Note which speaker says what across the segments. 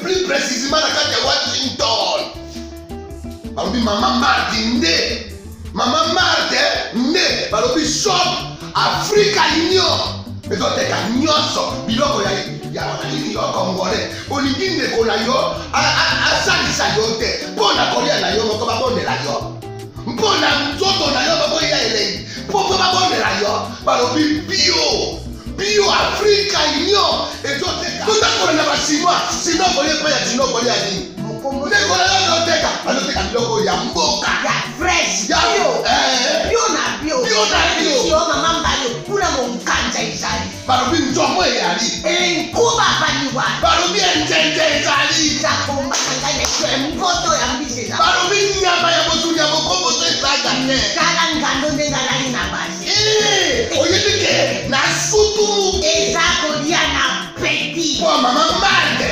Speaker 1: Plus précisément dans Washington. Maman Martin né. Maman Martin né. Balobi shop Africa Union. Mais donc t'es nyonso biloko ya wanani yo congolais. Olingi ndeko na yo asalisa yo te. Mpona kolia na yo moko babondela yo. Mpona nzoto na yo baboya elei. Poko babondela yo. Balobi bio Africa Union. Et donc t'es na basima. Sinon kolia pa ya sinon kolia ni. Ndeko na yo teka. Aloteka biloko ya mboka.
Speaker 2: Ya fresh.
Speaker 1: Ya
Speaker 2: bio. Yo mama mbalo kuna mkanja izali.
Speaker 1: Barobi njomo yali.
Speaker 2: Kuba paniwa.
Speaker 1: Barobi njenje izali.
Speaker 2: Zakomba kangane kwe mpoto ya mbise.
Speaker 1: Barobi nyama ya botu ya bokombo to izaga ne.
Speaker 2: Kala ngando ndengalani na basi.
Speaker 1: Oyedike na sutu.
Speaker 2: Ezako dia na petit.
Speaker 1: Kwa mama mande.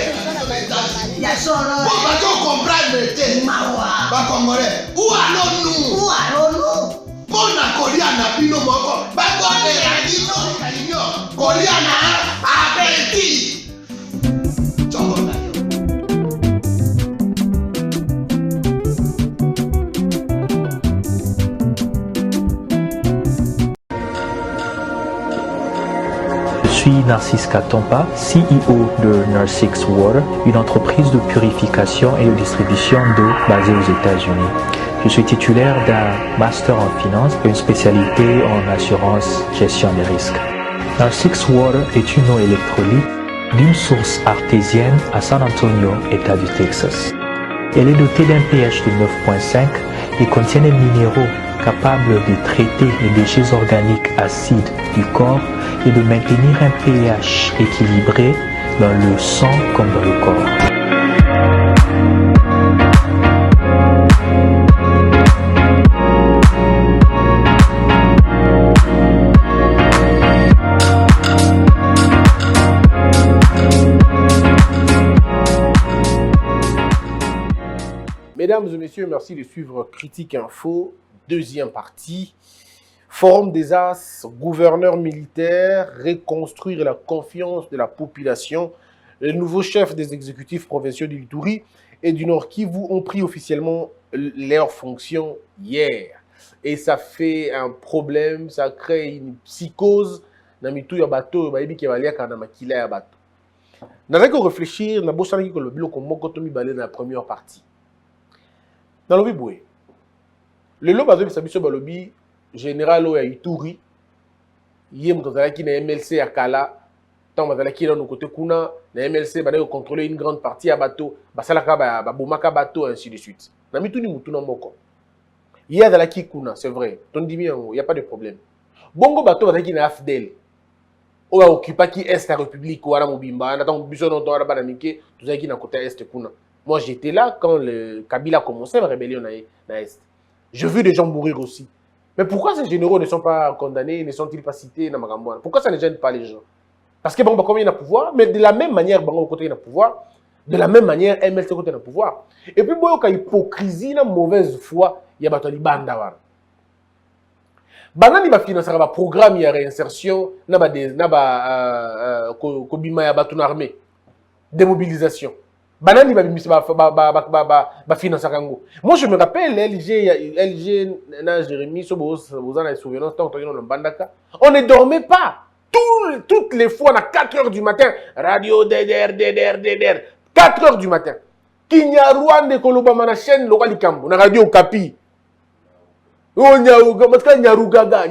Speaker 2: Ya soro.
Speaker 1: Pour pas qu'on comprenne te.
Speaker 2: Mawa.
Speaker 1: Ba congolais. Où allons-nous? Pona kolia na bino moko. Ba bonne ya bino. Kolia na abeti. Chongo.
Speaker 3: Je suis Narcisse Katompa, CEO de Narsix Water, une entreprise de purification et de distribution d'eau basée aux États-Unis. Je suis titulaire d'un master en finance et une spécialité en assurance gestion des risques. Narsix Water est une eau électrolyte d'une source artésienne à San Antonio, État du Texas. Elle est dotée d'un pH de 9.5 et contient des minéraux capables de traiter les déchets organiques acides du corps et de maintenir un pH équilibré dans le sang comme dans le corps.
Speaker 4: Mesdames et messieurs, merci de suivre Critique Info, deuxième partie. Forum des As, gouverneur militaire, reconstruire la confiance de la population. Le nouveau chef des exécutifs provinciaux du Ituri et du Nord Kivu ont pris officiellement leurs fonctions hier. Et ça fait un problème, ça crée une psychose. Namitu ya bato, baebi ki balia kana makila ya bato. Nazaki réfléchir, na bosanaki ko le biloko moko to mibale na première partie. Dans le biboué. Le loba zo bisabiso balobi général oya Ituri, yé mutazalaki na MLC ya kala, tant bazalaki na côté kuna, na MLC badayo contrôler une grande partie ya bato, basalaka ba bomaka bato ainsi de suite. Na mituni mutu na moko. Yé azalaki kuna, c'est vrai. Ton dimi il y a pas de problème. Bongo bato bazalaki na AFDL. Oya occupaki est la République ou ala mobimba, na tant biso non to ala banamike, tozalaki na côté est kuna. Moi j'étais là quand le Kabila a commencé la rébellion na est. Je vu des gens mourir aussi. Mais pourquoi ces généraux ne sont pas condamnés, ne sont-ils pas cités dans Magambouane? Pourquoi ça ne gêne pas les gens? Parce que bon, comme il y a pouvoir, mais de la même manière, bon, côté il y a pouvoir, de la même manière, MLC côté il y a pouvoir. Et puis, bon, il y a hypocrisie, la mauvaise foi, il y a battu banda. Banani va financer un programme de réinsertion, kobima ya battu armée, démobilisation. Banani va financer kango. Moi je me rappelle LG na Jérémy vous en avez souvenance tant que on bandaka. On ne dormait pas. Toutes les fois à 4 heures du matin, radio DDR 4 heures du matin. Kinyarwande koloba mana chaîne locale Kambo na radio Kapi. Oh Nyarugaga.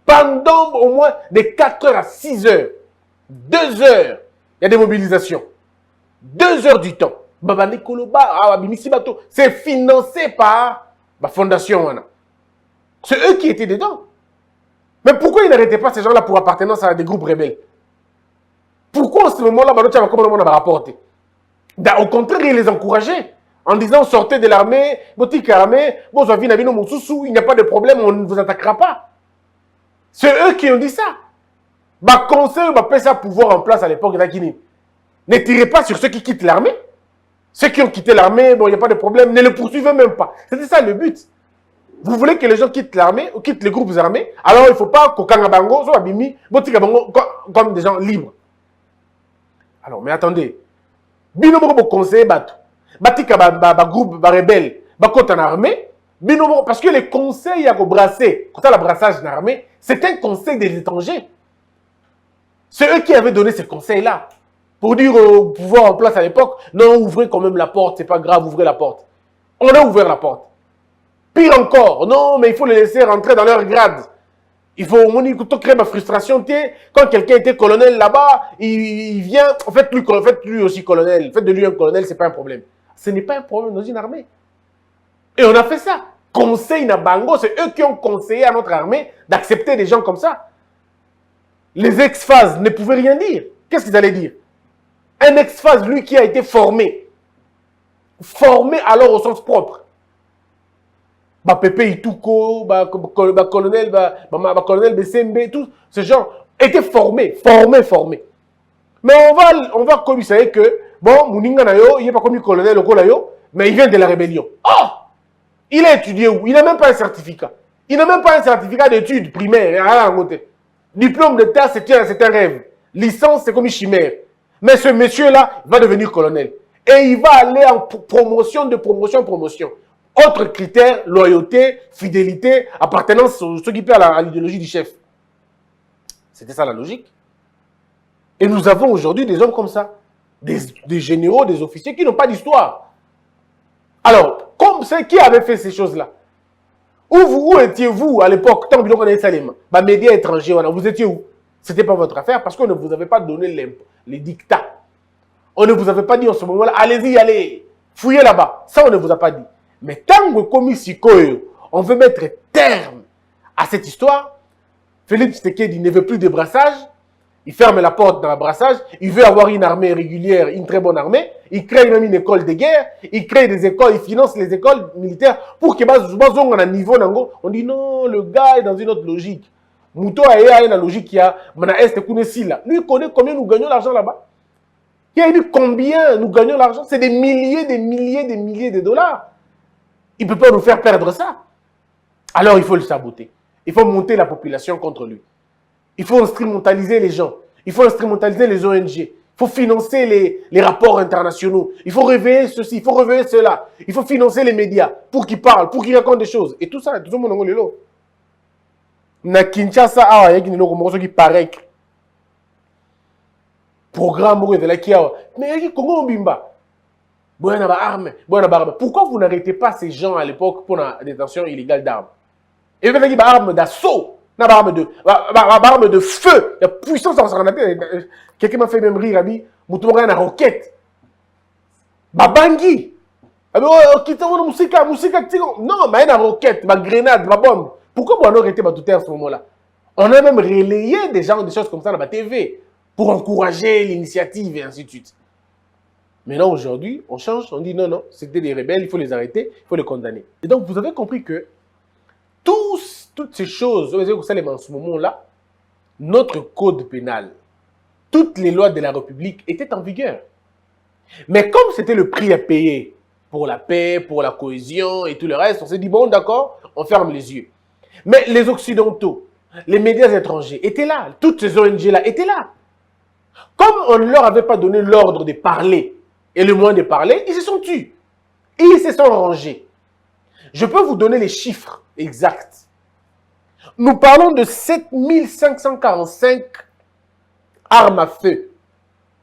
Speaker 4: Pendant au moins de 4 heures à 6 heures. 2 heures, il y a des mobilisations. 2 heures du temps. C'est financé par la fondation. C'est eux qui étaient dedans. Mais pourquoi ils n'arrêtaient pas ces gens-là pour appartenance à des groupes rebelles? Pourquoi en ce moment-là, comment on va rapporter? Au contraire, ils les encourageaient en disant sortez de l'armée, il n'y a pas de problème, on ne vous attaquera pas. C'est eux qui ont dit ça. Conseil, ça pouvoir en place à l'époque de la Guinée. Ne tirez pas sur ceux qui quittent l'armée. Ceux qui ont quitté l'armée, bon, il n'y a pas de problème, ne les poursuivez même pas. C'était ça le but. Vous voulez que les gens quittent l'armée ou quittent les groupes armés, alors il ne faut pas qu'au Kangabango soit abimi, comme des gens libres. Alors, mais attendez. Bino moko conseiller bato. Batika ba groupe ba rebelle, ba côté en armée. Bino moko parce que les conseils à brasser, quand la brassage en armée, c'est un conseil des étrangers. C'est eux qui avaient donné ces conseils-là. Pour dire au pouvoir en place à l'époque, non, ouvrez quand même la porte, c'est pas grave, ouvrez la porte. On a ouvert la porte. Pire encore, non, mais il faut les laisser rentrer dans leur grade. Il faut créer ma frustration. Quand quelqu'un était colonel là-bas, il vient, faites lui aussi colonel. Faites de lui un colonel, c'est pas un problème. Ce n'est pas un problème dans une armée. Et on a fait ça. Conseil Nabango, c'est eux qui ont conseillé à notre armée d'accepter des gens comme ça. Les ex-phases ne pouvaient rien dire. Qu'est-ce qu'ils allaient dire? Un ex-phase, lui qui a été formé. Formé alors au sens propre. Bah Pepe Ituko, colonel BCMB, tout ce genre était formé. Mais on va comme vous savez que, bon, Mouninga Nayo, il n'est pas comme colonel au Kolayo, mais il vient de la rébellion. Oh! Il a étudié où? Il n'a même pas un certificat. Il n'a même pas un certificat d'études primaires. Diplôme de terre, c'est un rêve. Licence, c'est comme une chimère. Mais ce monsieur-là va devenir colonel. Et il va aller en promotion. Autre critère, loyauté, fidélité, appartenance, ce qui plaît à l'idéologie du chef. C'était ça la logique. Et nous avons aujourd'hui des hommes comme ça. Des généraux, des officiers qui n'ont pas d'histoire. Alors, comme c'est qui avait fait ces choses-là? Où étiez-vous à l'époque, tant que vous connaissez Salem, médias étrangers, vous étiez où? Ce n'était pas votre affaire parce qu'on ne vous avait pas donné les dictats. On ne vous avait pas dit en ce moment-là, allez-y, allez, fouillez là-bas. Ça, on ne vous a pas dit. Mais tant que comme on veut mettre terme à cette histoire, Félix Tshisekedi ne veut plus de brassage, il ferme la porte dans le brassage, il veut avoir une armée régulière, une très bonne armée, il crée même une école de guerre, il crée des écoles, il finance les écoles militaires pour que on a un niveau, on dit non, le gars est dans une autre logique. Mouto a une logique qui a, lui il connaît combien nous gagnons l'argent là-bas. Il a dit combien nous gagnons l'argent, c'est des milliers de dollars. Il ne peut pas nous faire perdre ça. Alors il faut le saboter. Il faut monter la population contre lui. Il faut instrumentaliser les gens. Il faut instrumentaliser les ONG. Il faut financer les rapports internationaux. Il faut réveiller ceci, il faut réveiller cela. Il faut financer les médias pour qu'ils parlent, pour qu'ils racontent des choses. Et tout ça, tout le monde est là. Na Kinshasa, il y a des qui paraissent. Programme, mais il y a Congo Bimba. Pourquoi vous n'arrêtez pas ces gens à l'époque pour la détention illégale d'armes? Et vous avez dit armes d'assaut, armes de feu, la puissance en s'en. Quelqu'un m'a fait même rire, Abi, Moutoura na roquette. Babangi. Non, mais une roquette, ma grenade, ma bombe. Pourquoi vous n'arrêtez pas tout à ce moment-là? On a même relayé des choses comme ça dans la TV pour encourager l'initiative et ainsi de suite. Maintenant, aujourd'hui, on change, on dit non, c'était des rebelles, il faut les arrêter, il faut les condamner. Et donc, vous avez compris que toutes ces choses, en ce moment-là, notre code pénal, toutes les lois de la République étaient en vigueur. Mais comme c'était le prix à payer pour la paix, pour la cohésion et tout le reste, on s'est dit, bon, d'accord, on ferme les yeux. Mais les Occidentaux, les médias étrangers étaient là, toutes ces ONG-là étaient là. Comme on ne leur avait pas donné l'ordre de parler, et le moyen de parler, ils se sont tus. Ils se sont rangés. Je peux vous donner les chiffres exacts. Nous parlons de 7545 armes à feu.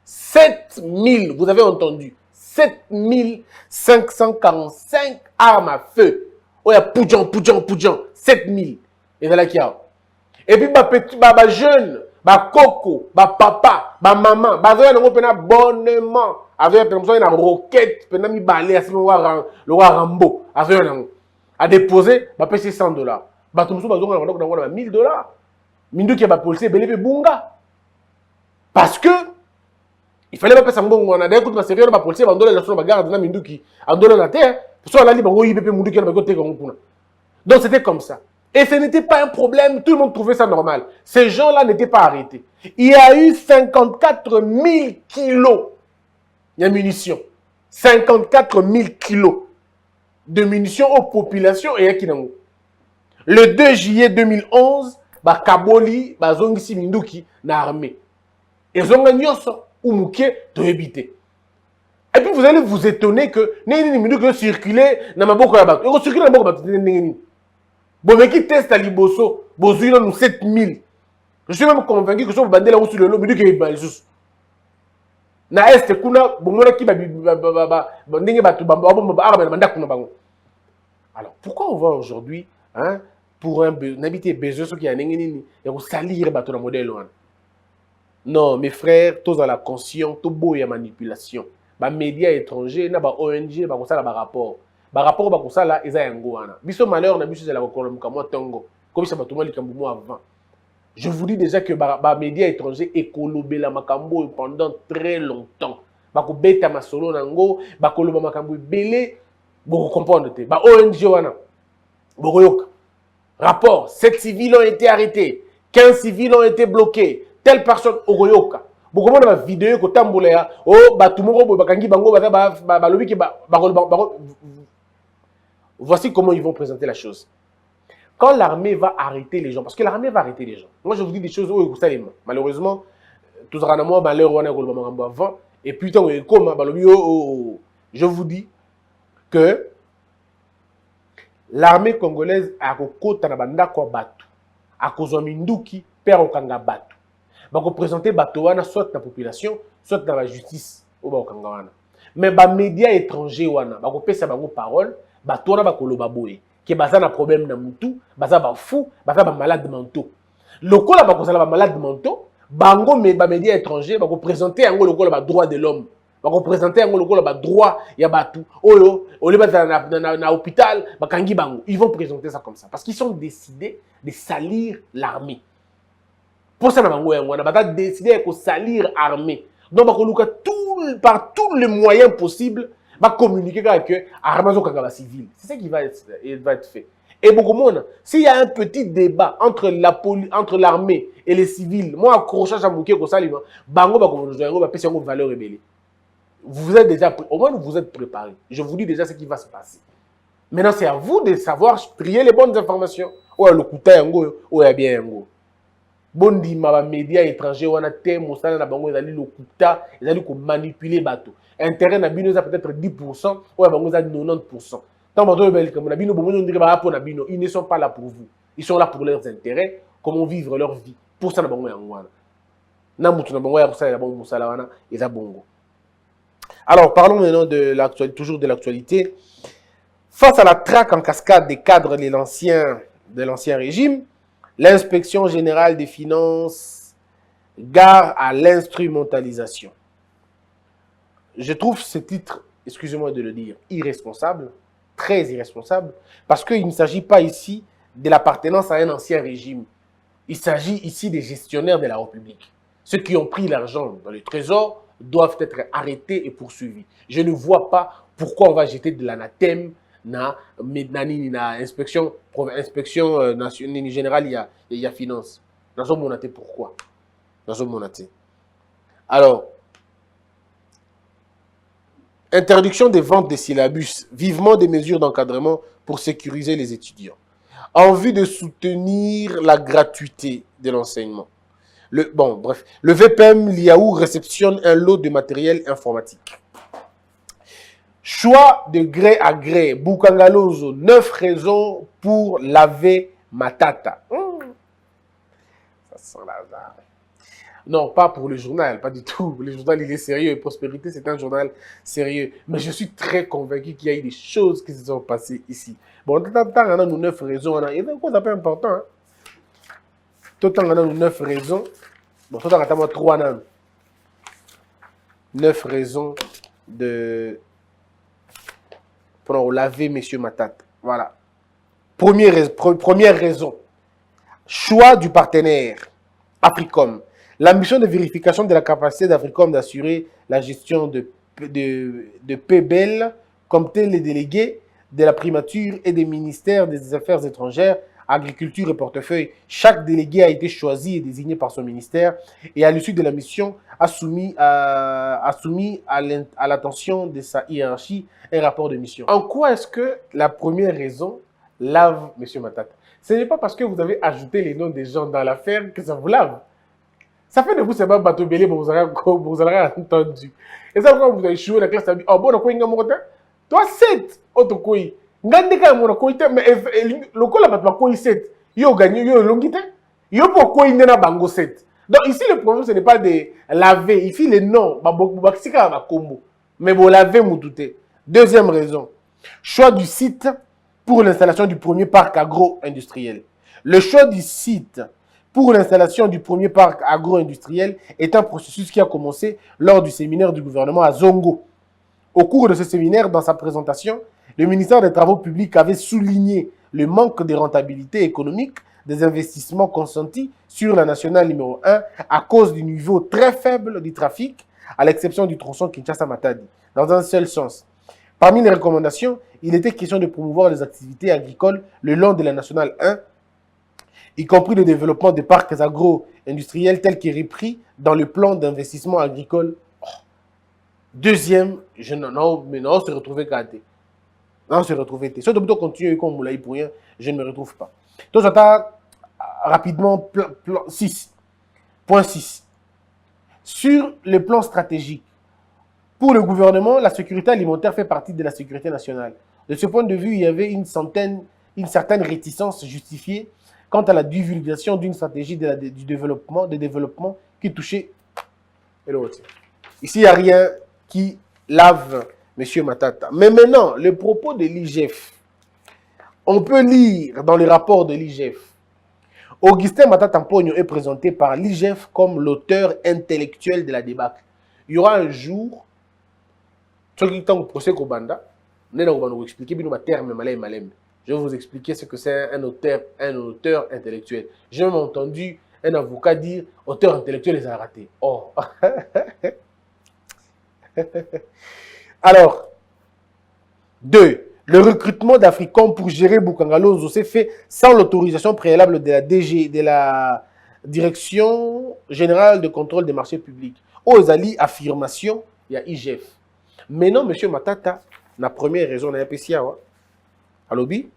Speaker 4: 7000, vous avez entendu. 7545 armes à feu. Oh, il y a Poudjan. 7000. Et voilà qui y a. Et puis, ma jeune, ma coco, ma papa, ma maman, ma bonnement. Avec une roquette, mi balé à le roi Rambo, avec a déposé, ma payé $100. Batumso bazonga na $1000. Mindu qui a policier belé bunga. Parce que il fallait pas passer un bon on a d'écoute ma sérieux ba policier bandole la sur ba garde na mindu qui andole la terre, soit là libre oui bébé mindu qui na côté comme kuna. Donc c'était comme ça. Et ce n'était pas un problème, tout le monde trouvait ça normal. Ces gens-là n'étaient pas arrêtés. Il y a eu 54 000 kilos de munitions. 54 000 kilos de munitions aux populations et à Kinango. Le 2 juillet 2011, Kaboli, Zongisi Minduki, na armée. Et Zonga Nyoso, ou Mouké, tu éviter. Et puis vous allez vous étonner que Néni minutes que circuler dans ma boca là-bas. Et circuler dans ma boca Néni. Bon, mais qui teste à Liboso, Bozo nous 7000. Je suis même convaincu que si vous bandez là sur le lot, mais que vous allez juste. Na est kuna bomona ki ndenge batu banda kuna bango. Alors pourquoi on va aujourd'hui hein pour un habiter besoin ce qui a nini et vous salir batu na modèle wana. Non mes frères, tous à la conscience, tout beau et manipulation. Ba médias étrangers na ba ONG ba kosala ba rapport ba kosala eza yango wana. Biso malheur na biso la kokolomuka mo tongo. Comme ça batu mali kambu mo avant. Je vous dis déjà que les médias étrangers écolobela makambo pendant très longtemps. Bako beta masolo nango, bako loba makambo belé, boko comprendre te. Ba ONG wana. Boko yoka. Rapport, 7 civils ont été arrêtés, 15 civils ont été bloqués, telle personne ogoyoka. Boko mona ba vidéo ko tambola ya, oh batu moko bakangi bango ba lobi ki ba voici comment ils vont présenter la chose. Quand l'armée va arrêter les gens, parce que l'armée va arrêter les gens. Moi, je vous dis des choses où vous savez, malheureusement, tout ça, moi, malheur, on a avant, et puis, je vous dis que l'armée congolaise a kokota na banda kwa batu, a kozwa minduki, père okanga batu. Bako présenter batu wana soit la population, soit dans la justice ou ba okanga wana. Mais ba médias étrangers wana, bako pesa bango parole, batu wana bako loba boye. Qui baza na problème na mutu, baza ba fou, baza ba malade mentaux. Lokola ba kozala ba malade mentaux, bango me ba médias étrangers ba ko présenter yango lokola ba droit de l'homme. Ba ko présenter yango lokola ba droit ya batu. Oyo, ole ba na hôpital, ba kangi bango. Ils vont présenter ça comme ça parce qu'ils sont décidés de salir l'armée. Pour ça na bango yango na ba décidé de salir l'armée. Donc ba ko luka par tous les moyens possibles va communiquer avec eux à Ramazo Kangaba civil. C'est ça qui va être fait. Et beaucoup de monde, s'il y a un petit débat entre l'armée et les civils, moi, accrochage à Mouké, Bango va passer une valeur rébellée. Vous êtes déjà, au moins vous êtes préparés. Je vous dis déjà ce qui va se passer. Maintenant, c'est à vous de savoir trier les bonnes informations. Ouais, le coup yango, ouais, bien yango. Bondi ma médias étrangers, on a té, mosala na bango, ils allaient le couta, ils allaient manipuler bateau. Intérêt na bino, ça peut-être 10%, ouais, bango, ça 90%. Tant que comme na bino, on dirait bah pour na bino, ils ne sont pas là pour vous. Ils sont là pour leurs intérêts, comment vivre leur vie. Pour ça na bango yango. Na mutu na bango ya pour ça la bango mosala wana, et ça bongo. Alors, parlons maintenant de l'actualité, toujours de l'actualité. Face à la traque en cascade des cadres de l'ancien régime, l'inspection générale des finances gare à l'instrumentalisation. Je trouve ce titre, excusez-moi de le dire, irresponsable, très irresponsable, parce qu'il ne s'agit pas ici de l'appartenance à un ancien régime. Il s'agit ici des gestionnaires de la République. Ceux qui ont pris l'argent dans le trésor doivent être arrêtés et poursuivis. Je ne vois pas pourquoi on va jeter de l'anathème na inspection nationale générale il y a finance. Dans un monaté pourquoi? Dans un monaté. Alors, interdiction des ventes des syllabus, vivement des mesures d'encadrement pour sécuriser les étudiants. En vue de soutenir la gratuité de l'enseignement. Le VPM Liaou réceptionne un lot de matériel informatique. Choix de gré à gré. Boukangalozo, 9 raisons pour laver Matata. Ça sent l'hasard. Non, pas pour le journal, pas du tout. Le journal, il est sérieux. Prospérité, c'est un journal sérieux. Mais je suis très convaincu qu'il y a eu des choses qui se sont passées ici. Bon, tout le temps, on a nos 9 raisons. Il y a des choses un peu importantes. Tout le temps, on a nos 9 raisons. Bon, tout le temps, on a 3 nains. 9 raisons pour laver M. Matata. Voilà. Première raison. Choix du partenaire. Africom. La mission de vérification de la capacité d'Africom d'assurer la gestion de PBL, comme tel les délégués de la primature et des ministères des Affaires étrangères, agriculture et portefeuille. Chaque délégué a été choisi et désigné par son ministère et à l'issue de la mission a soumis à l'attention de sa hiérarchie un rapport de mission. En quoi est-ce que la première raison lave M. Matata? Ce n'est pas parce que vous avez ajouté les noms des gens dans l'affaire que ça vous lave. Ça fait de vous, c'est pas bateau belé, vous avez entendu. Et ça, quand vous avez échoué, la classe a dit, oh bon, on a quoi, toi, 7, autre quoi. Ngandeka, on a quoi, mais le coup, là, pas quoi, 7. Yo gagné, yo longité. Yo pourquoi il n'a pas bango 7. Donc ici, le problème, ce n'est pas de laver. Il fait les noms. Mais vous lavez, vous doutez. Deuxième raison. Choix du site pour l'installation du premier parc agro-industriel. Le choix du site pour l'installation du premier parc agro-industriel est un processus qui a commencé lors du séminaire du gouvernement à Zongo. Au cours de ce séminaire, dans sa présentation, le ministère des Travaux publics avait souligné le manque de rentabilité économique des investissements consentis sur la nationale numéro 1 à cause du niveau très faible du trafic, à l'exception du tronçon Kinshasa-Matadi, dans un seul sens. Parmi les recommandations, il était question de promouvoir les activités agricoles le long de la nationale 1, y compris le développement des parcs agro-industriels tels qu'ils repris dans le plan d'investissement agricole. Deuxième, mais non, se retrouver gâté. Non, se retrouver. Si on doit continuer comme vous l'avez pour rien, je ne me retrouve pas. Donc, j'attends rapidement plan 6. Point 6. Sur le plan stratégique, pour le gouvernement, la sécurité alimentaire fait partie de la sécurité nationale. De ce point de vue, il y avait une certaine réticence justifiée quant à la divulgation d'une stratégie du développement qui touchait l'autre. Ici, il n'y a rien qui lave M. Matata. Mais maintenant, le propos de l'IGF, on peut lire dans les rapports de l'IGF, Augustin Matata Mpogno est présenté par l'IGF comme l'auteur intellectuel de la débâcle. Il y aura un jour, je vais vous expliquer je vais vous expliquer ce que c'est un auteur intellectuel. J'ai même entendu un avocat dire auteur intellectuel les a ratés. Oh. Alors, 2. Le recrutement d'Africom pour gérer Bukangalo s'est fait sans l'autorisation préalable de la DG, de la Direction Générale de Contrôle des Marchés Publics. Ozali, affirmation, il y a IGF. Mais non, M. Matata, la première raison, on a un PCA. À lobby,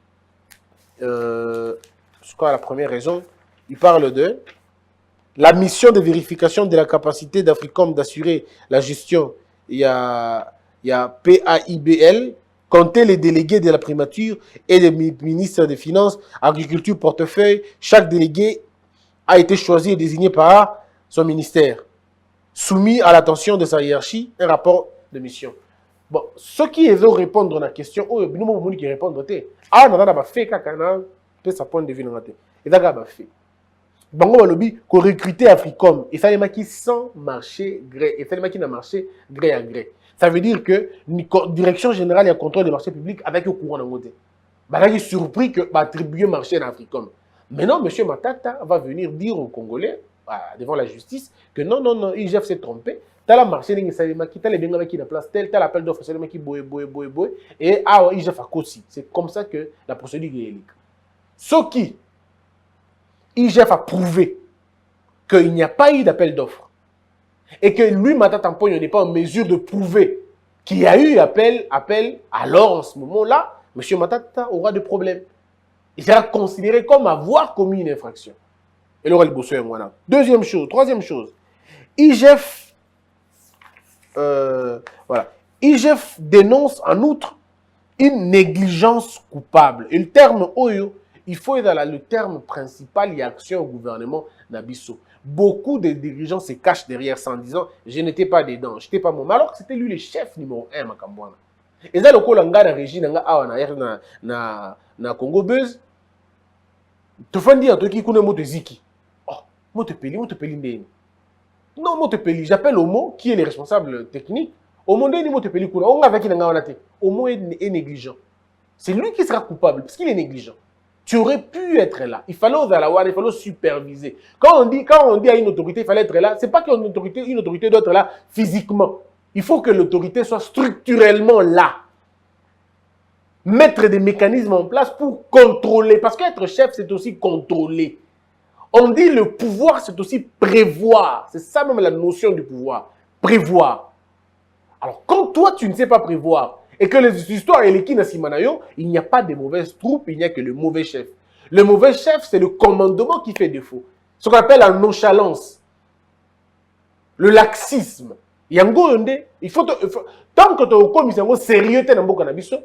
Speaker 4: c'est quoi la première raison? Il parle de la mission de vérification de la capacité d'Africom d'assurer la gestion. Il y a PAIBL, comptez les délégués de la primature et des ministres des Finances, Agriculture, Portefeuille. Chaque délégué a été choisi et désigné par son ministère. Soumis à l'attention de sa hiérarchie, un rapport de mission. Bon, ceux qui veulent répondre à la question, oh, nous avons qui répondre. Ah, non, on a fait kakana, peut ça point de vue dans la tête. Et d'accord, fait. Bango Balobi, qu'on recrutait Africom, il fallait qu'ils sans marché gré, il fallait qu'ils n'a marché gré à gré. Ça veut dire que la Direction Générale et Contrôle des Marchés Publics avec le courant dans le côté. Bah là, il est surpris que attribuer marché à Africom. Maintenant, M. Matata va venir dire aux Congolais, devant la justice, que non, IGF s'est trompé. T'as la marché, t'as les biens qui la place tel, t'as l'appel d'offres, c'est le mec qui boue, et IGF a aussi. C'est comme ça que la procédure est élique. Ce qui, IGF a prouvé qu'il n'y a pas eu d'appel d'offres et que lui, Matata Mpogno, n'est pas en mesure de prouver qu'il y a eu appel, alors en ce moment-là, M. Matata aura des problèmes. Il sera considéré comme avoir commis une infraction. Et il aura le bosseur. Deuxième chose, troisième chose, IGF, IGF dénonce en outre une négligence coupable. Et le terme Oyo, il faut être dans le terme principal, il y a action au gouvernement Nabiso. Beaucoup de dirigeants se cachent derrière ça en disant je n'étais pas dedans, je n'étais pas moi. Alors que c'était lui le chef numéro 1 Makambouana. Et ça, le coup, l'anga la régie, na Congo Buzz, tu fais dire toi qui connais moto ziki. Oh, moto peli ndeni. Non, moto peli, j'appelle Omo qui est le responsable technique. Omo ndeni moto peli kuna, on avec qui n'anga onate. Omo est négligent. C'est lui qui sera coupable parce qu'il est négligent. Tu aurais pu être là. Il fallait il fallait superviser. Quand on dit à une autorité, il fallait être là, c'est pas qu'une autorité doit être là physiquement. Il faut que l'autorité soit structurellement là. Mettre des mécanismes en place pour contrôler. Parce qu'être chef, c'est aussi contrôler. On dit le pouvoir, c'est aussi prévoir. C'est ça même la notion du pouvoir. Prévoir. Alors, quand toi, tu ne sais pas prévoir, et que les histoires et les Kinasimanayo, il n'y a pas de mauvaises troupes, il n'y a que le mauvais chef. Le mauvais chef, c'est le commandement qui fait défaut. Ce qu'on appelle la nonchalance. le laxisme. Yango yonde, tant que tu es comme sérieux, tu es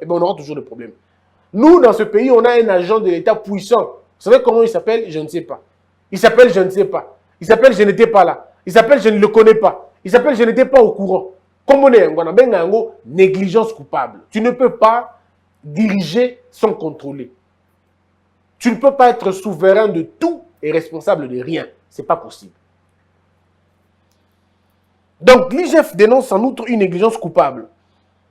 Speaker 4: on aura toujours des problèmes. Nous, dans ce pays, on a un agent de l'État puissant. Vous savez comment il s'appelle? Je ne sais pas. Il s'appelle je ne sais pas. Il s'appelle je n'étais pas là. Il s'appelle je ne le connais pas. Il s'appelle je n'étais pas au courant. Comme on est en négligence coupable. Tu ne peux pas diriger sans contrôler. Tu ne peux pas être souverain de tout et responsable de rien. Ce n'est pas possible. Donc, l'IGF dénonce en outre une négligence coupable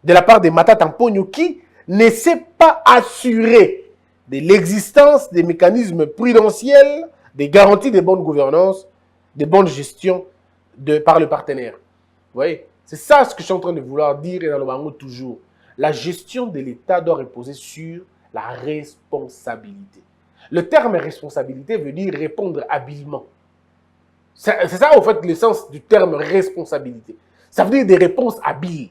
Speaker 4: de la part de Matata Mponyo qui ne sait pas assurer de l'existence des mécanismes prudentiels, des garanties de bonne gouvernance, de bonne gestion par le partenaire. Vous voyez, c'est ça ce que je suis en train de vouloir dire et dans le bango toujours. La gestion de l'État doit reposer sur la responsabilité. Le terme responsabilité veut dire répondre habilement. C'est ça, au fait, le sens du terme responsabilité. Ça veut dire des réponses habiles.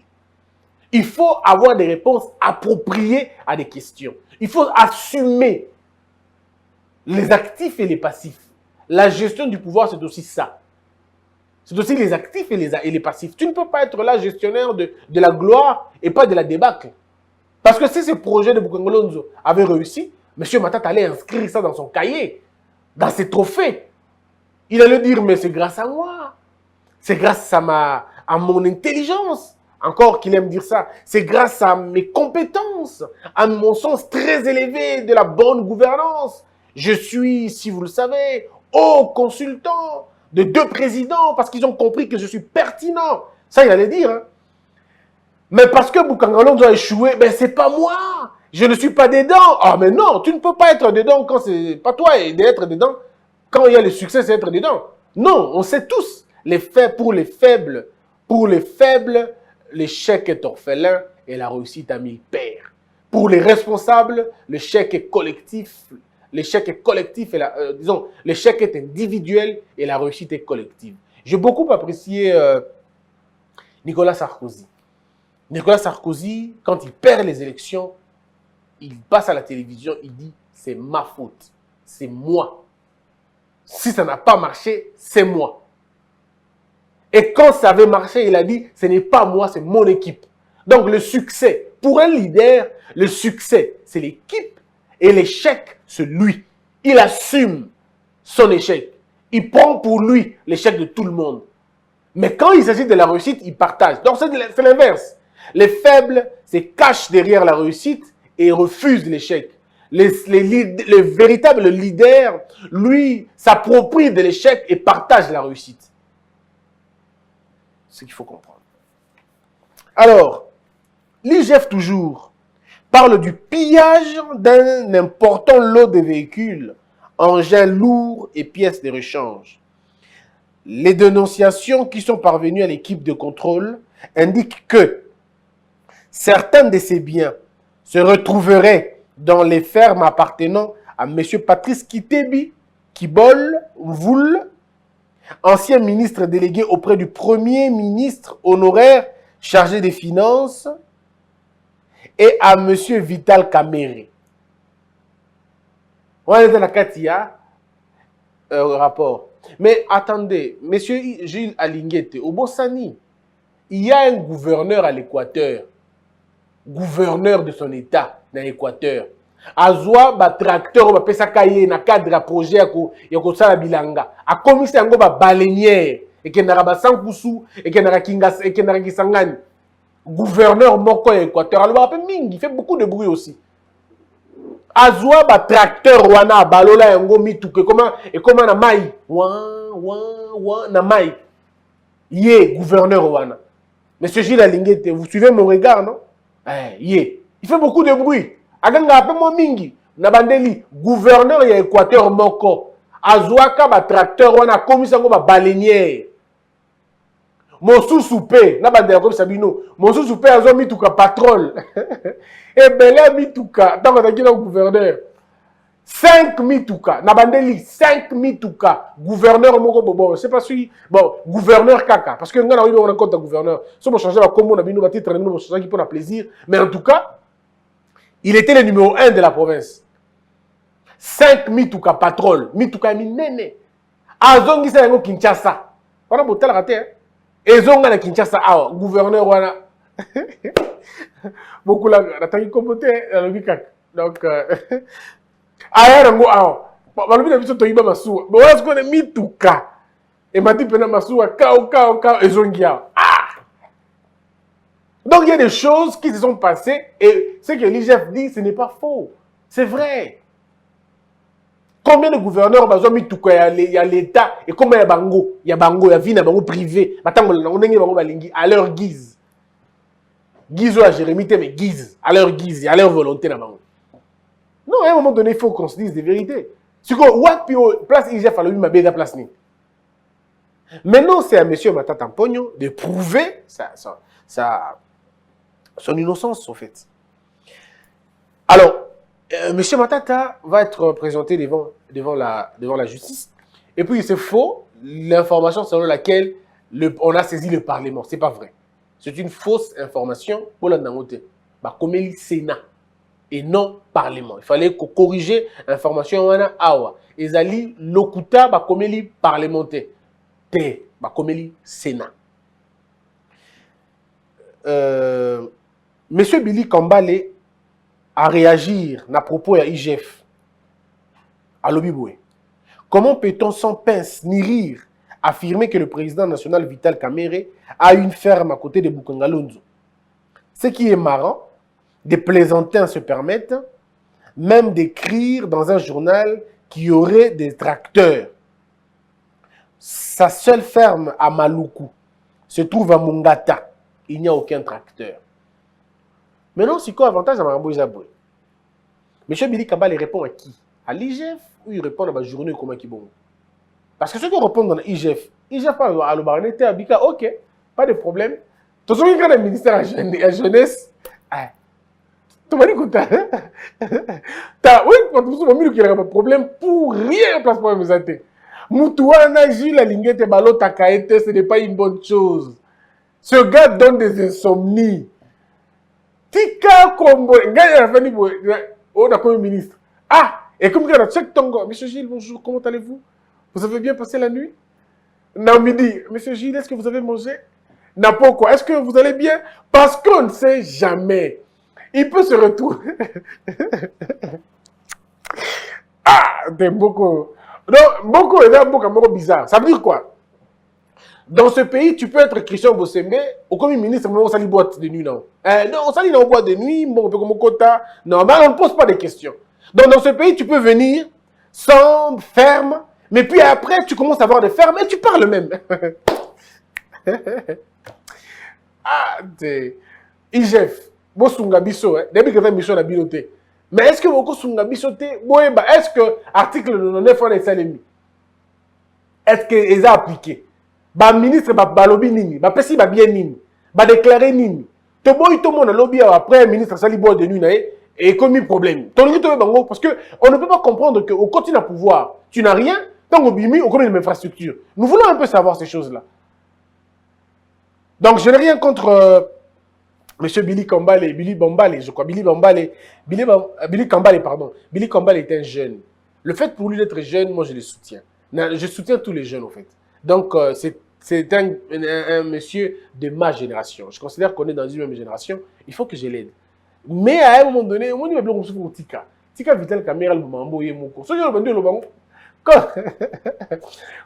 Speaker 4: Il faut avoir des réponses appropriées à des questions. Il faut assumer les actifs et les passifs. La gestion du pouvoir, c'est aussi ça. C'est aussi les actifs et les passifs. Tu ne peux pas être là gestionnaire de la gloire et pas de la débâcle. Parce que si ce projet de Bukangolonzo avait réussi, M. Matata allait inscrire ça dans son cahier, dans ses trophées. Il allait dire, mais c'est grâce à moi. C'est grâce à mon intelligence. Encore qu'il aime dire ça. C'est grâce à mes compétences, à mon sens très élevé de la bonne gouvernance. Je suis, si vous le savez, haut consultant de 2 présidents parce qu'ils ont compris que je suis pertinent. Ça, il allait dire. Hein. Mais parce que Bukangolonzo a échoué, ben c'est pas moi. Je ne suis pas dedans. Ah, mais non, tu ne peux pas être dedans quand c'est pas toi et d'être dedans. Quand il y a le succès, c'est être dedans. Non, on sait tous. Pour les faibles, l'échec est orphelin et la réussite a 1000 pères. Pour les responsables, l'échec est collectif. L'échec est collectif et l'échec est individuel et la réussite est collective. J'ai beaucoup apprécié Nicolas Sarkozy. Nicolas Sarkozy, quand il perd les élections, il passe à la télévision, il dit « c'est ma faute, c'est moi ». Si ça n'a pas marché, c'est moi. Et quand ça avait marché, il a dit, ce n'est pas moi, c'est mon équipe. Donc le succès, pour un leader, le succès, c'est l'équipe et l'échec, c'est lui. Il assume son échec. Il prend pour lui l'échec de tout le monde. Mais quand il s'agit de la réussite, il partage. Donc c'est l'inverse. Les faibles se cachent derrière la réussite et refusent l'échec. Le véritable leader, lui, s'approprie de l'échec et partage la réussite. C'est ce qu'il faut comprendre. Alors, l'IGF toujours parle du pillage d'un important lot de véhicules, engins lourds et pièces de rechange. Les dénonciations qui sont parvenues à l'équipe de contrôle indiquent que certains de ces biens se retrouveraient dans les fermes appartenant à M. Patrice Kitebi, Kibol, Voul, ancien ministre délégué auprès du premier ministre honoraire chargé des finances, et à M. Vital Kamere. On est dans la Katia, rapport. Mais attendez, M. Gilles Alinguete, au Bossani, il y a un gouverneur à l'Équateur, gouverneur de son État dans l'Équateur. Azwa ba tracteur ba pesa kaye na cadre ya projet ya ko sala bilanga. A commissaire yango ba baleinière et que na ba sankusu et que na kingas et que na kisangani. Gouverneur moko ya Équateur. Alors ba mingi, il fait beaucoup de bruit aussi. Azwa ba tracteur wana balola yango mituke comment na mai. Wa na mai. Yé gouverneur wana. Monsieur Gilles Alinguete, vous suivez mon regard, non? Il fait beaucoup de bruit. Aganga apemo mingi. Nabandeli, gouverneur ya Équateur moko. Azwaka ba tracteur wana komisa ngo ba baleinière. Monsu soupe, nabandela comme Sabino. Monsu soupe azo mituka patrol. Et belé mituka, tant que na gouverneur. 5 mituka, nabandeli 5 mituka, gouverneur moko bobo, c'est pas si bon, gouverneur kaka parce que ngana on a compte gouverneur. Si on change la combo na bino ba titre nous changer qui pour la plaisir, mais en tout cas, il était le numéro 1 de la province. 5 mituka patrol, mituka minene. Azongi sa yango Kinshasa. On a botel raté hein. ezonga na Kinshasa awa gouverneur wana beaucoup la natangi kompote na lobika donc aya ngo awa balobi na biso toyiba masuwa bo wala sikone mituka et mati pena masuwa kao ezongi awa donc il y a des choses qui se sont passées et ce que l'IGF dit ce n'est pas faux, c'est vrai. Combien de gouverneurs ont mis tout quoi il y a l'État et combien il y a bango, il y a vie bango privé, à leur guise. Guise ou à Jérémie, mais guise, à leur guise, à leur volonté là bango. Non, à un moment donné, il faut qu'on se dise des vérités. Si quoi, place IGF à lui ma bête place ni. Maintenant, c'est à monsieur Matata Mpogno de prouver son innocence en fait. Alors, monsieur Matata va être présenté devant la justice. Et puis, c'est faux, l'information selon laquelle on a saisi le Parlement. Ce n'est pas vrai. C'est une fausse information pour l'Andangote. Comme le Sénat et non Parlement. Il fallait corriger l'information awa. Ezali lokuta comme le parlementaire. Comme le Sénat. Monsieur Billy Kambale à réagir à propos à IGF. À l'Obiboué. Comment peut-on sans pince ni rire affirmer que le président national Vital Kamerhe a une ferme à côté de Bukangalonzo? Ce qui est marrant, des plaisantins se permettent même d'écrire dans un journal qu'il y aurait des tracteurs. Sa seule ferme à Maluku se trouve à Mungata. Il n'y a aucun tracteur. Maintenant, c'est quoi l'avantage à Marambo Isaboué? M. Billy Kambale répond à qui? À l'IGF ou il répond à ma journée comment qui bon? Parce que ceux qui répondent dans l'IGF, IGF parle à l'Obaranete, à Bika, ok, pas de problème. Tu sais, quand le ministère à jeunesse, tu m'as dit que oui, quand tu m'as dit qu'il n'y a pas de problème, pour rien, place pour me zate. Moutouana, Gilles, la ligne de ballot, ce n'est pas une bonne chose. Ce gars donne des insomnies. Tika Kombo, gars, il a fait on a comme ministre. Ah, et comme ça, check Tongo. Monsieur Gilles, bonjour, comment allez-vous? Vous avez bien passé la nuit? Non, midi. Monsieur Gilles, est-ce que vous avez mangé? N'importe quoi. Est-ce que vous allez bien? Parce qu'on ne sait jamais. Il peut se retrouver. Ah, c'est beaucoup. Non, beaucoup est beaucoup bizarre. Ça veut dire quoi? Dans ce pays, tu peux être Christian Bossembe, ou comme ministre, mais on s'allie boîte de nuit, non. Non, on s'allie dans boîte de nuit, bon, comme quota. Non, mais on ne pose pas de questions. Donc, dans ce pays, tu peux venir sans ferme, mais puis après, tu commences à avoir des fermes et tu parles même. Ah, t'es. IGF, bon, Sungabiso, hein. Depuis que tu as mis sur la biloté. Mais est-ce que beaucoup Sungabisoté, est-ce que l'article 9 on est salé? Est-ce qu'ils ont appliqué? Ba ministre ba lobby nini, ba pesi ba bien nini, ba déclarer nini. To boy to mon lobby après ministre sali boy de nuit et commis problème. Ton to bango parce que on ne peut pas comprendre que au continent pouvoir, tu n'as rien tant au bimi au comme une infrastructure. Nous voulons un peu savoir ces choses-là. Donc je n'ai rien contre monsieur Billy Kambale, Billy Kambale, je crois Billy Kambale pardon. Billy Kambale est un jeune. Le fait pour lui d'être jeune, moi je le soutiens. Je soutiens tous les jeunes en fait. Donc, c'est un monsieur de ma génération. Je considère qu'on est dans une même génération. Il faut que je l'aide. Mais à un moment donné, on dit que Tika. Tika Vital Kamerhe,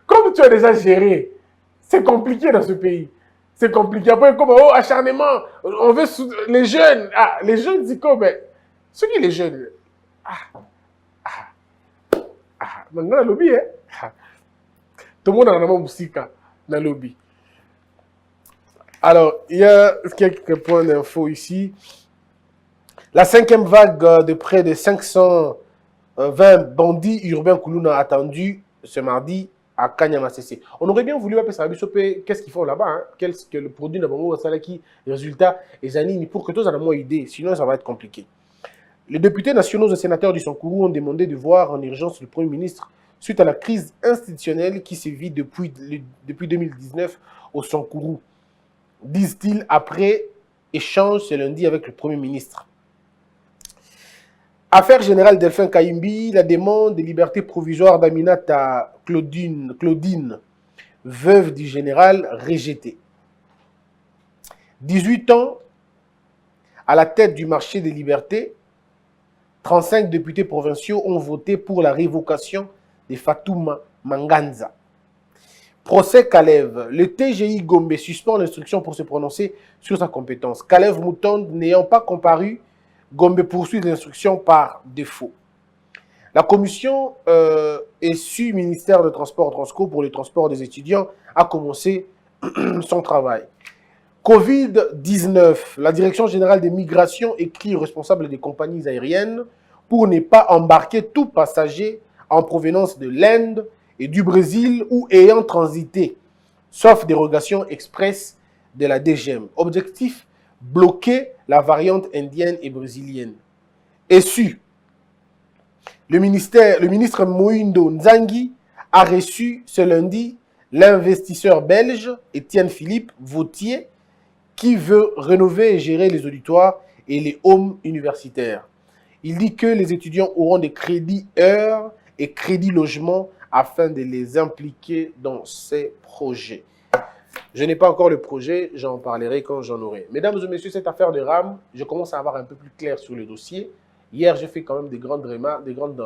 Speaker 4: comme tu as déjà géré, c'est compliqué dans ce pays. C'est compliqué. Après, comme acharnement, on veut les jeunes. Ah, les jeunes disent quoi? Ben, ceux qui les jeunes. Maintenant, le lobby, hein. Tout le monde a un musica dans le lobby. Alors, il y a quelques points d'infos ici. La 5e vague de près de 520 bandits urbains Koulouna attendue ce mardi à Kanyama-Sessé. On aurait bien voulu appeler ça qu'est-ce qu'ils font là-bas, hein? Qu'est-ce que le produit n'a qui résultat et Zanini pour que tous en moins idée, sinon ça va être compliqué. Les députés nationaux et sénateurs du Sankourou ont demandé de voir en urgence le Premier ministre suite à la crise institutionnelle qui sévit depuis 2019 au Sankourou, disent-ils après échange ce lundi avec le Premier ministre. Affaire générale Delphin Kayimbi, la demande de liberté provisoire d'Aminata Claudine, veuve du général, rejetée. 18 ans à la tête du marché des libertés, 35 députés provinciaux ont voté pour la révocation de Fatouma Manganza. Procès Kalev. Le TGI Gombe suspend l'instruction pour se prononcer sur sa compétence. Kalev Moutonde n'ayant pas comparu, Gombe poursuit l'instruction par défaut. La commission issue ministère de Transport Transco pour le transport des étudiants a commencé son travail. Covid-19. La Direction générale des migrations écrit aux responsables des compagnies aériennes pour ne pas embarquer tout passager en provenance de l'Inde et du Brésil ou ayant transité, sauf dérogation express de la DGM. Objectif, bloquer la variante indienne et brésilienne. Essu. Le ministre Moindo Nzangi a reçu ce lundi l'investisseur belge Étienne Philippe Vautier qui veut rénover et gérer les auditoires et les homes universitaires. Il dit que les étudiants auront des crédits heures et crédits logement afin de les impliquer dans ces projets. Je n'ai pas encore le projet, j'en parlerai quand j'en aurai. Mesdames et messieurs, cette affaire de RAM, je commence à avoir un peu plus clair sur le dossier. Hier, j'ai fait quand même des grandes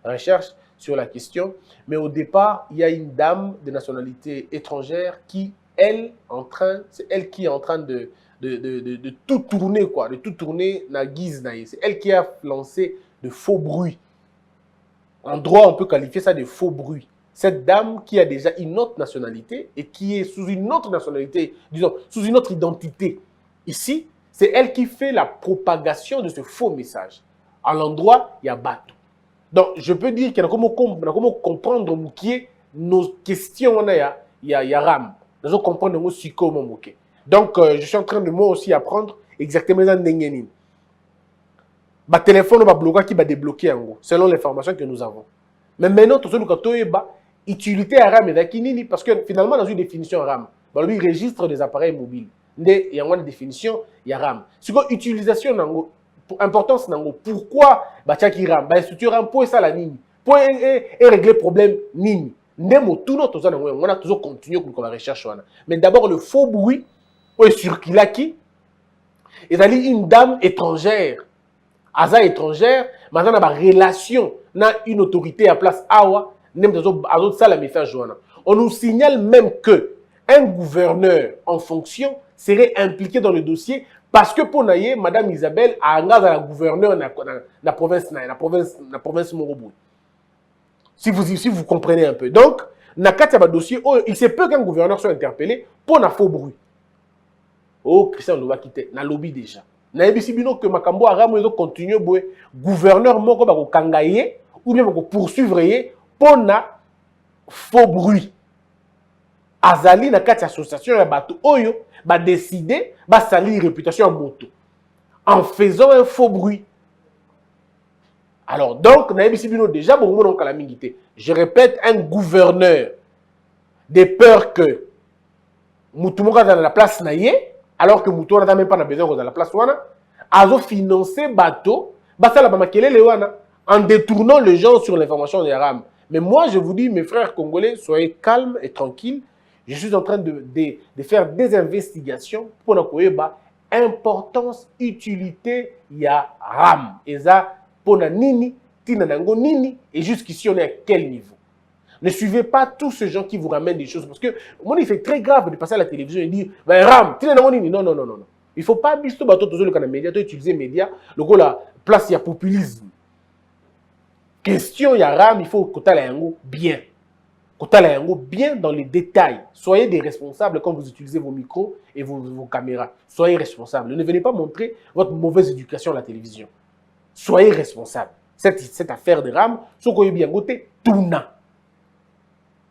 Speaker 4: recherches sur la question. Mais au départ, il y a une dame de nationalité étrangère qui, c'est elle qui est en train de tout tourner, quoi, de tout tourner na guise naïe. C'est elle qui a lancé de faux bruits. En droit, on peut qualifier ça de faux bruits. Cette dame qui a déjà une autre nationalité et qui est sous une autre nationalité, disons, sous une autre identité. Ici, c'est elle qui fait la propagation de ce faux message. À l'endroit, il y a bateau. Donc, je peux dire qu'il y a comment comprendre nos questions, il y a RAM. Nous allons comprendre aussi comment moquer. Donc, je suis en train de moi aussi apprendre exactement ça. Le téléphone va bloquer qui va débloquer en gros, selon l'information que nous avons. Mais maintenant, tout ce que nous avons, utilité à RAM et parce que finalement, dans une définition RAM, il registre des appareils mobiles. Il y a une définition, il y a RAM. C'est quoi utilisation nango, importance nango. Pourquoi qui RAM? Structure RAM pour ça la nini. Pour régler le problème nini. Ndemo tout notre on a toujours continué pour la recherche. Mais d'abord le faux bruit, sur Kilaki, il y a une dame étrangère. Aza étrangère, maintenant on a une relation, on a une autorité à place awa, on nous signale même que un gouverneur en fonction serait impliqué dans le dossier parce que pour naïe, Madame Isabelle a engagé la gouverneure dans la province Moroboui. Si vous comprenez un peu. Donc, dans le dossier, il se peut qu'un gouverneur soit interpellé pour un faux bruit. Oh, Christian Louva quitté, na lobby déjà. Na ebisi bino que makambo aramu ezo continuer boye gouverneur moko ba ko kangaye ou bien ba ko poursuivre ye pour na faux bruit. Azali na kati association ya bato oyo ba décider ba salir réputation en moto en faisant un faux bruit. Alors donc na ebisi bino déjà bon mon kala mingité. Je répète, un gouverneur de peur que mutumoka dans la place naie alors que Moutou n'a même pas besoin de la place wana, a financé bateau, en détournant les gens sur l'information des RAM. Mais moi, je vous dis, mes frères congolais, soyez calmes et tranquilles. Je suis en train de faire des investigations pour nous connaître importance, utilité, il y a RAM. Et ça, pour nini, tinanango nini, et jusqu'ici, on est à quel niveau? Ne suivez pas tous ces gens qui vous ramènent des choses. Parce que, moi, c'est très grave de passer à la télévision et dire, ben, Ram, non. Il ne faut pas utiliser les médias, utiliser les médias. Le gars, la place, il y a populisme. Question, il y a Ram, il faut que tu aies bien. Que tu aies bien dans les détails. Soyez des responsables quand vous utilisez vos micros et vos caméras. Soyez responsables. Ne venez pas montrer votre mauvaise éducation à la télévision. Soyez responsables. Cette affaire de Ram, ce qu'on est bien goûté, tout n'a.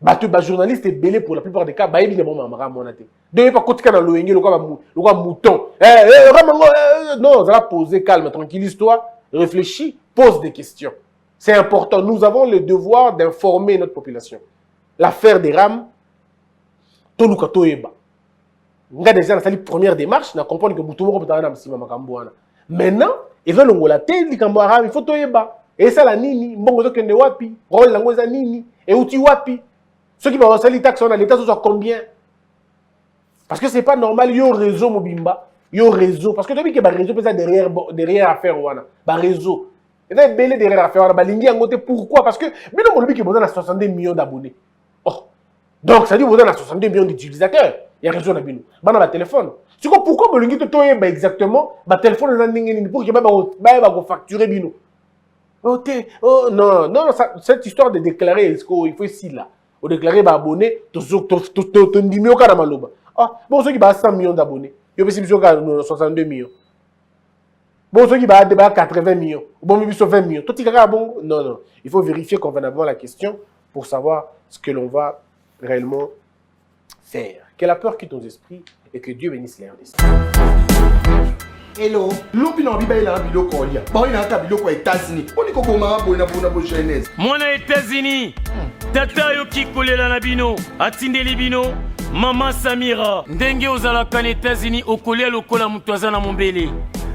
Speaker 4: Les journalistes est belé pour la plupart des cas, ils sont pas de pas côté dans le mouton. Non, ça va poser calme, tranquillise-toi, réfléchis, pose des questions. C'est important. Nous avons le devoir d'informer notre population. L'affaire des RAM, tout nous katoeba. On a déjà dans la première démarche, on comprend que mouton peut être un maintenant, ils veulent la tête du Ram, il faut toeba. Et ça la nini, mbongo kende wapi, rôle la ngoza nini, et outi wapi. Ceux qui vont recevoir les taxes, on a l'État, ce soit combien? Parce que c'est pas normal, yo réseau mobimba, yo réseau. Parce que tu as vu que le réseau peut être derrière affaire wana, réseau. Et là, belé derrière affaire wana, balingi en côté. Pourquoi? Parce que, mais non, mon qui besoin de 62 millions d'abonnés. Oh. Donc, ça dit que vous avez 62 millions d'utilisateurs. Il y a réseau d'abonnés. Bah, dans le téléphone. C'est quoi, pourquoi mon qui te exactement, bah, téléphone, pour que bah, facturer bino. Ok, oh non, non, cette histoire de déclarer, il faut ici là. Ou déclarer bah, abonné, ton numéro au Maloba. Ah, bon, ceux qui ont 100 millions d'abonnés, il y a aussi 62 millions. Bon, ceux qui ont 80 millions, bon, 20 millions. Tout est bon. Non, non. Il faut vérifier convenablement la question pour savoir ce que l'on va réellement faire. Que la peur quitte nos esprits et que Dieu bénisse les RDC.
Speaker 5: Hello. Lopi na biba ila biloko olia. Ba ina ta biloko États-Unis. Oni ko boma bona jeunesse.
Speaker 6: Mwana États-Unis. Tata yo kikolela na bino, atindeli bino. Maman Samira, ndenge ozalaka na États-Unis okolia lokola mutu aza na mombele.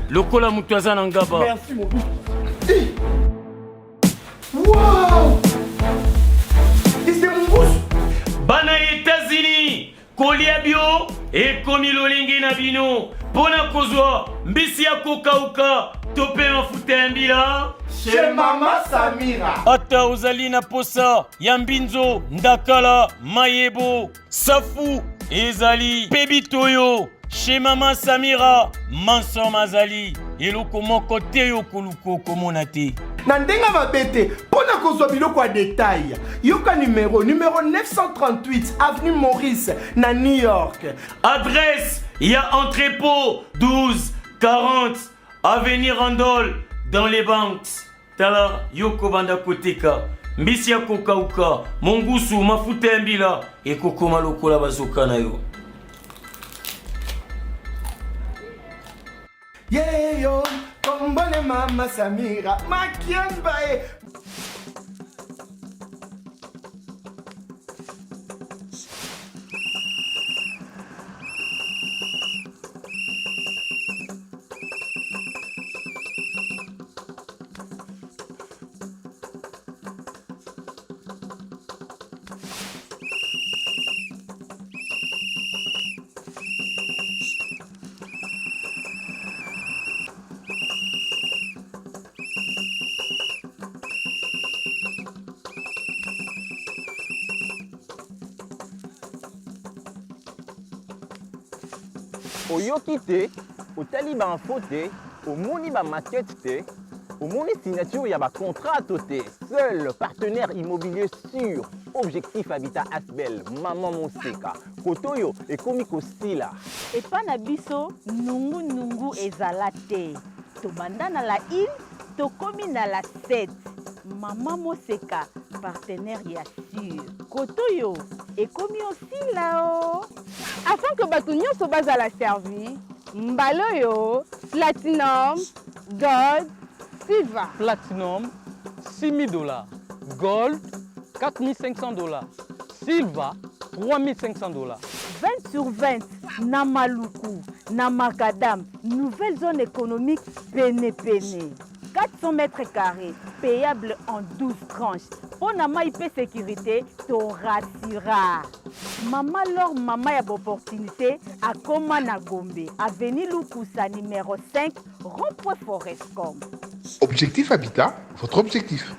Speaker 6: Lokola mutu aza na ngaba.
Speaker 5: Merci mon fils. Wow! C'est mon bouche.
Speaker 6: Bana États-Unis, kolia bio ekomi lolingi na bino. Pona kozwa mbisi ya kokauka tope mafuta ya mbila
Speaker 5: Chez Maman Samira.
Speaker 6: ata ozali na posa ya mbinzo ndakala mayebo safu ezali pebitoyo chez Maman Samira manso mazali eloko moko te yo koluko komona te
Speaker 5: Na ndenga mabete, pona kozwa biloko ya détail. Yoka numéro 938 avenue Maurice na New York.
Speaker 6: adresse ya entrepôt 1240 avenue Randol dans les banques tala yoko banda koteka mbisi ya kokauka mongusu mafuta ya mbila ekokoma lokola bazoka na yo.
Speaker 5: Yeah yo, kombone Maman Samira, makiambae.
Speaker 7: Oyoki te, otali ba info te, omoni ba maquette te, omoni signature ya ba contrat te. Seul partenaire immobilier sûr, Objectif Habitat Asbel, Maman Moseka. Kotoyo ekomi kosila.
Speaker 8: Epa na biso nungu ezala te. Tobanda na la île, tokomi na la 7. Maman Moseka, partenaire ya sûr. Kotoyo ekomi osila o.
Speaker 9: Afin que bato nyonso bazala servi, mbala oyo platinum, gold, silver.
Speaker 10: Platinum, $6,000. Gold, $4,500. Silver, $3,500.
Speaker 8: 20 sur 20, na Maluku, na Macadam, nouvelle zone économique Pene. 400 mètres carrés, payable en 12 tranches. Pour na IP sécurité, to rassura. Maman Laure, maman y a opportunité à Koma na Gombe, avenue Lukusa numéro 5, rond-point Forestcom.
Speaker 11: Objectif Habitat, votre objectif.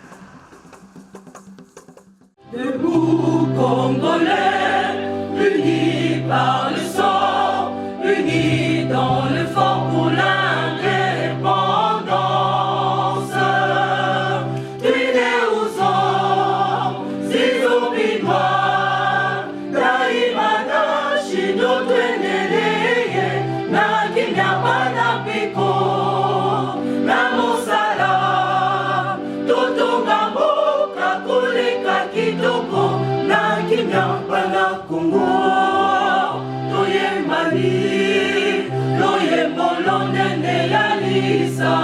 Speaker 12: Debout Congolais, unis par le sang, unis dans le fort pour l'indépendance. Tués aux hommes, si obinois, daimana shindo tweneleye, na kinyabana piko, na mosala, totonga mboka koleka kitoko, na kinyabana Congo, toyembani, loyembolo nene ya lisa.